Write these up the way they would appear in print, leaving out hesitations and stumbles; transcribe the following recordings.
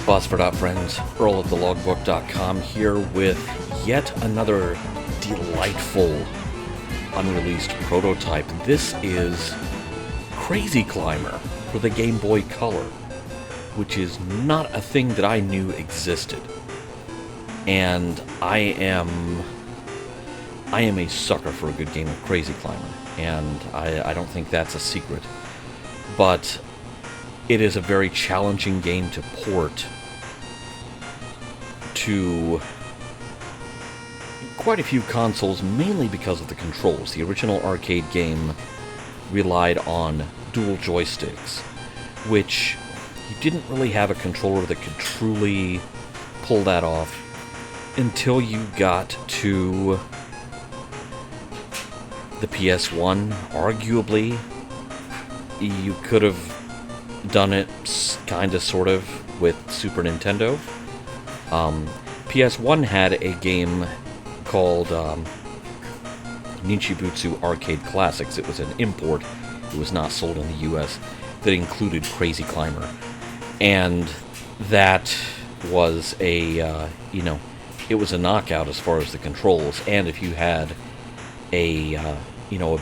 Phosphor Dot friends, Earl at thelogbook.com here with yet another delightful unreleased prototype. This is Crazy Climber for the Game Boy Color, which is not a thing that I knew existed. And I am a sucker for a good game of Crazy Climber, and I don't think that's a secret. But it is a very challenging game to port to quite a few consoles, mainly because of the controls. The original arcade game relied on dual joysticks, which you didn't really have a controller that could truly pull that off until you got to the PS1. Arguably, you could have done it kinda sort of with Super Nintendo. PS1 had a game called Ninjibutsu Arcade Classics. It was an import. It was not sold in the US. That included Crazy Climber, and that was a it was a knockout as far as the controls. And if you had a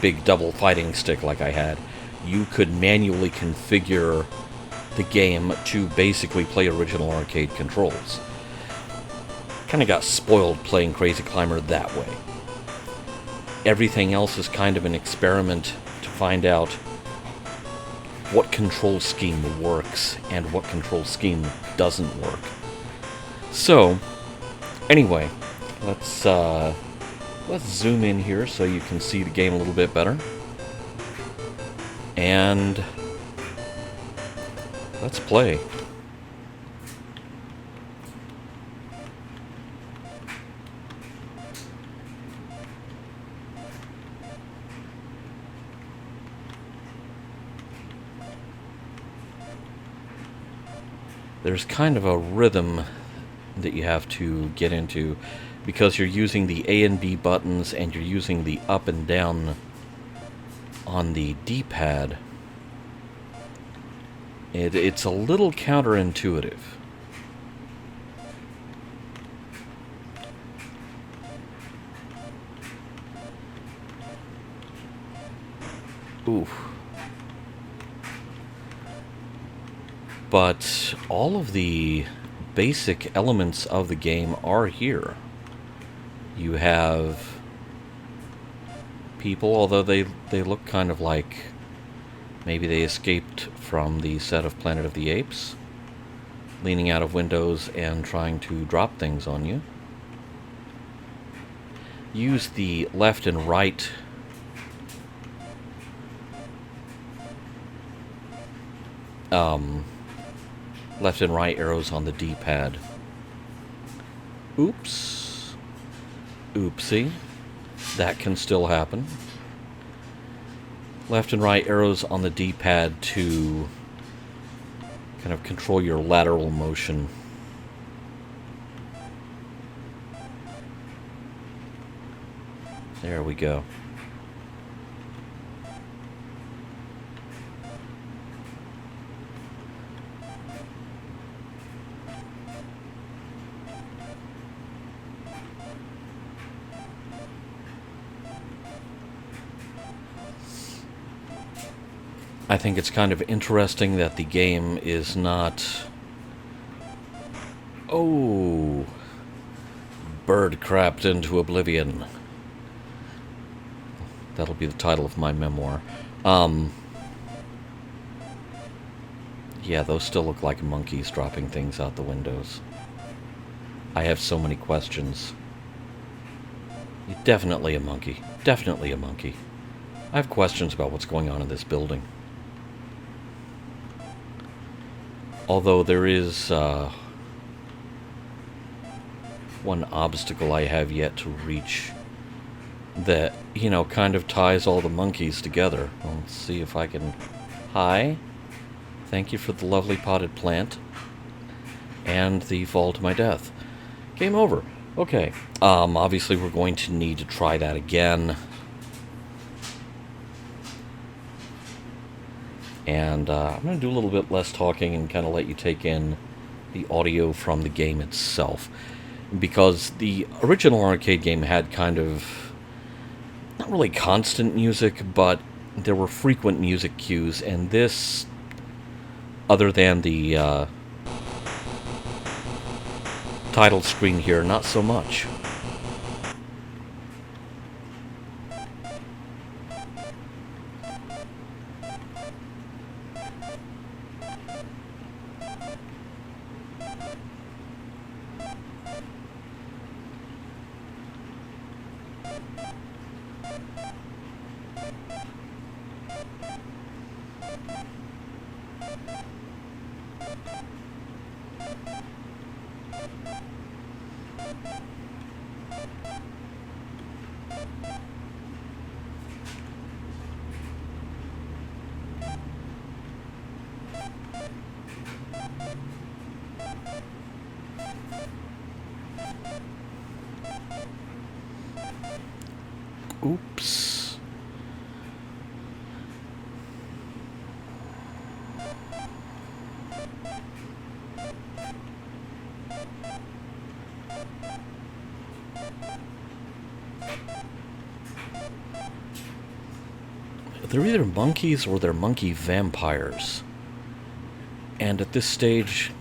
big double fighting stick like I had, you could manually configure the game to basically play original arcade controls. Kind of got spoiled playing Crazy Climber that way. Everything else is kind of an experiment to find out what control scheme works and what control scheme doesn't work. So, anyway, let's zoom in here so you can see the game a little bit better. And let's play. There's kind of a rhythm that you have to get into because you're using the A and B buttons and you're using the up and down on the D-pad. It's a little counterintuitive. Oof. But all of the basic elements of the game are here. You have people, although they look kind of like maybe they escaped from the set of Planet of the Apes, leaning out of windows and trying to drop things on you. Use the left and right arrows on the D-pad. Oops. Oopsie. That can still happen. Left and right arrows on the D-pad to kind of control your lateral motion. There we go. I think it's kind of interesting that the game is not... Oh! Bird crapped into oblivion. That'll be the title of my memoir. Yeah, those still look like monkeys dropping things out the windows. I have so many questions. Definitely a monkey. Definitely a monkey. I have questions about what's going on in this building. Although there is one obstacle I have yet to reach that, kind of ties all the monkeys together. Let's see if I can... Hi? Thank you for the lovely potted plant. And the fall to my death. Game over. Okay. Obviously we're going to need to try that again. And I'm going to do a little bit less talking and kind of let you take in the audio from the game itself. Because the original arcade game had kind of, not really constant music, but there were frequent music cues, and this, other than the title screen here, not so much. Oops. They're either monkeys or they're monkey vampires. And at this stage,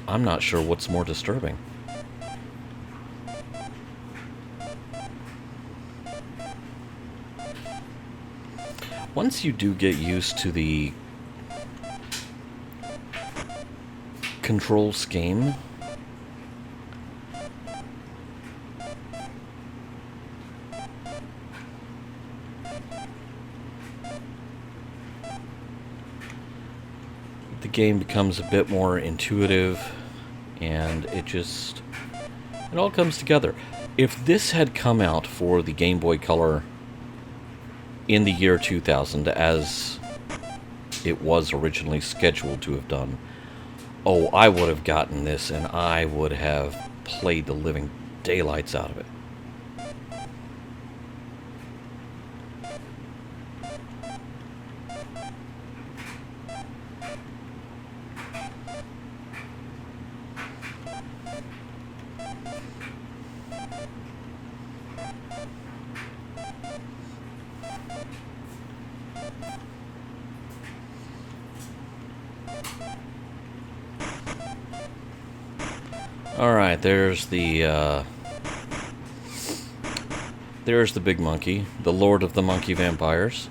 I'm not sure what's more disturbing. Once you do get used to the control scheme, the game becomes a bit more intuitive, and it all comes together. If this had come out for the Game Boy Color in the year 2000, as it was originally scheduled to have done, oh, I would have gotten this and I would have played the living daylights out of it. Alright, there's the big monkey, the Lord of the Monkey Vampires.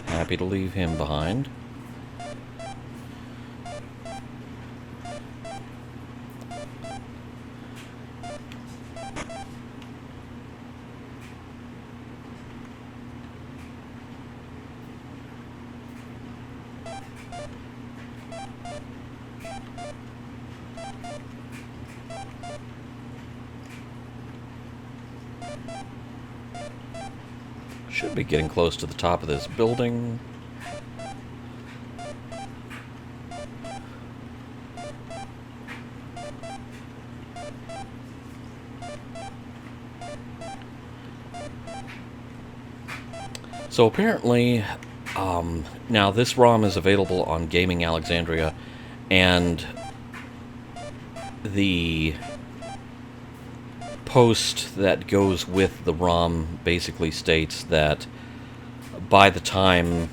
Happy to leave him behind. Should be getting close to the top of this building. So apparently, now this ROM is available on Gaming Alexandria, and the post that goes with the ROM basically states that by the time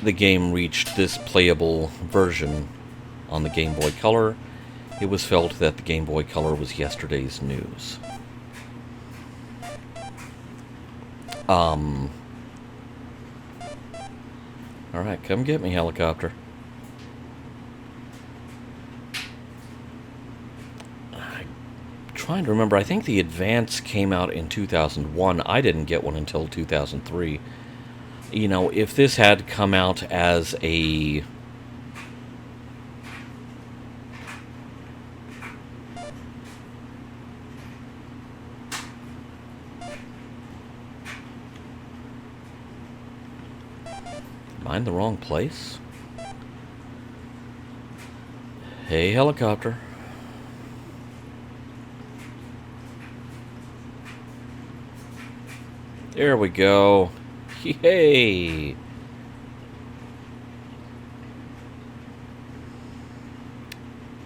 the game reached this playable version on the Game Boy Color, it was felt that the Game Boy Color was yesterday's news. Alright, come get me, helicopter. Trying to remember, I think the Advance came out in 2001. I didn't get one until 2003. You know, if this had come out as a I in the wrong place? Hey, helicopter. There we go. Yay!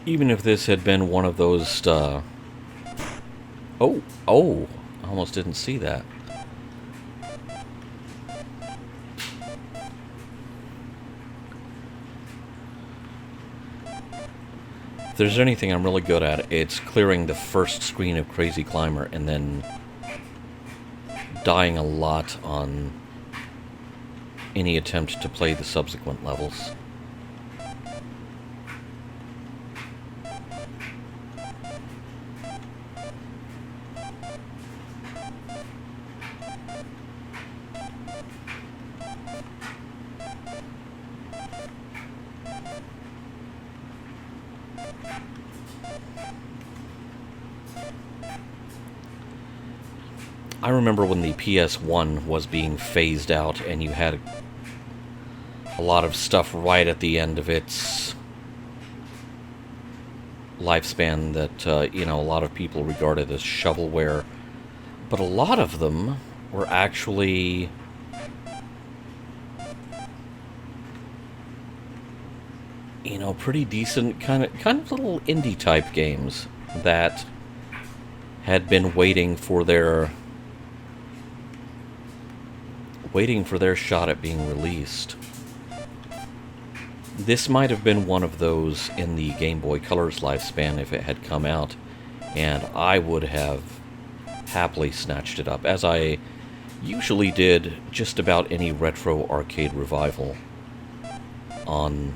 Even if this had been one of those, oh, I almost didn't see that. If there's anything I'm really good at, it's clearing the first screen of Crazy Climber and then dying a lot on any attempt to play the subsequent levels. I remember when the PS1 was being phased out and you had a lot of stuff right at the end of its lifespan that, you know, a lot of people regarded as shovelware. But a lot of them were actually you know, pretty decent kind of little indie type games that had been waiting for their shot at being released. This might have been one of those in the Game Boy Color's lifespan if it had come out, and I would have happily snatched it up, as I usually did just about any retro arcade revival on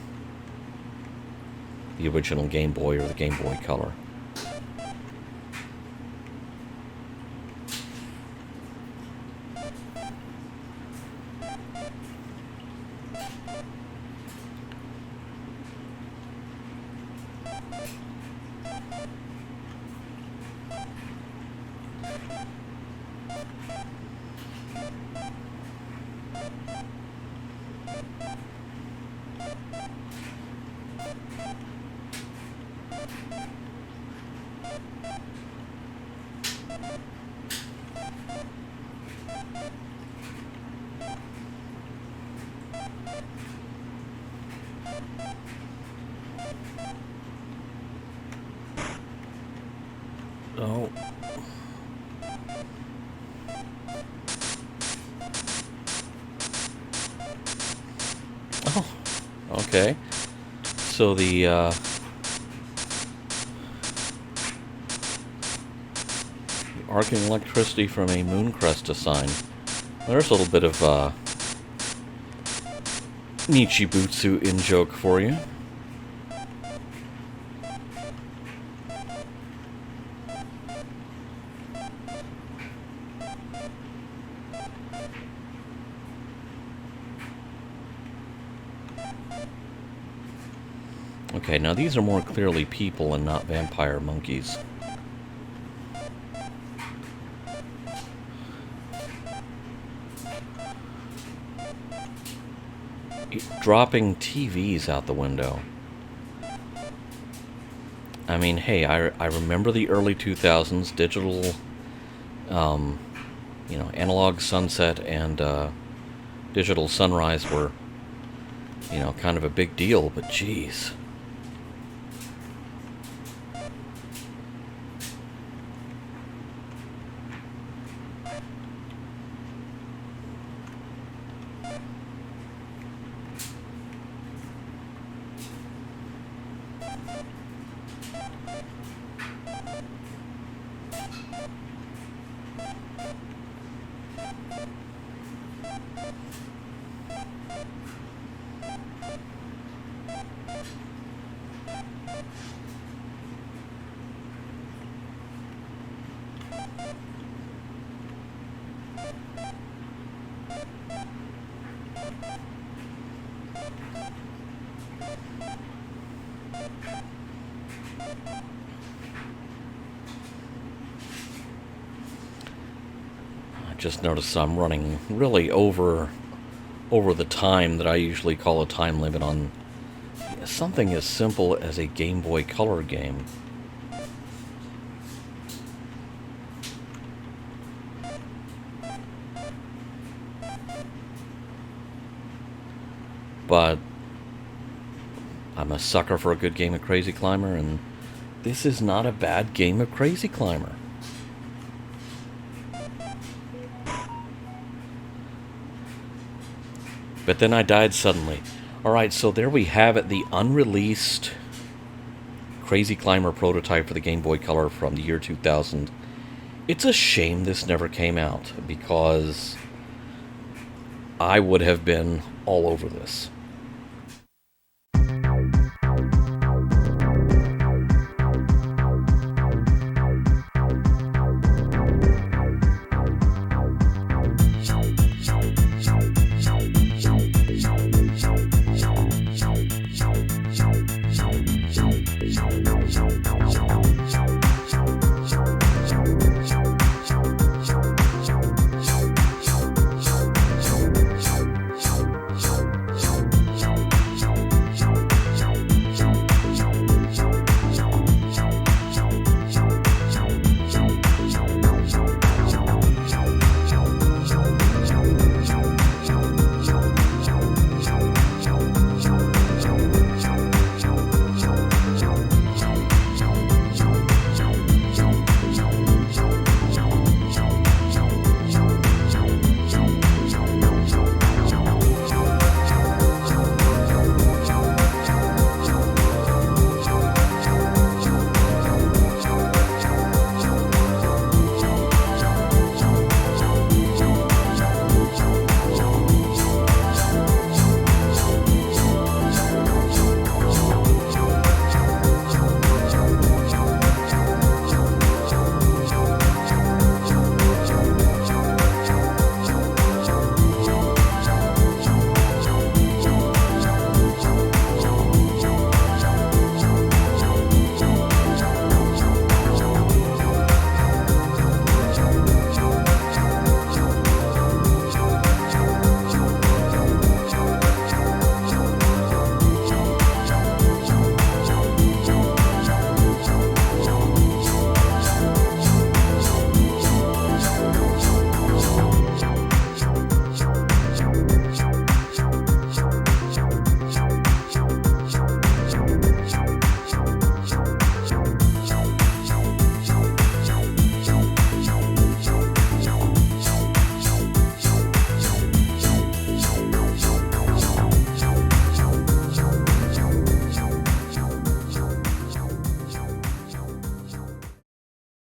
the original Game Boy or the Game Boy Color. Oh. Oh. Okay. So the arcing electricity from a Mooncrest to sign. There's a little bit of Nichibutsu in-joke for you. Okay, now these are more clearly people and not vampire monkeys. Dropping TVs out the window. I mean, hey, I remember the early 2000s, digital, you know, analog sunset and digital sunrise were, you know, kind of a big deal, but geez. Just noticed I'm running really over over the time that I usually call a time limit on something as simple as a Game Boy Color game. But I'm a sucker for a good game of Crazy Climber, and this is not a bad game of Crazy Climber. But then I died suddenly. Alright, so there we have it, the unreleased Crazy Climber prototype for the Game Boy Color from the year 2000. It's a shame this never came out, because I would have been all over this.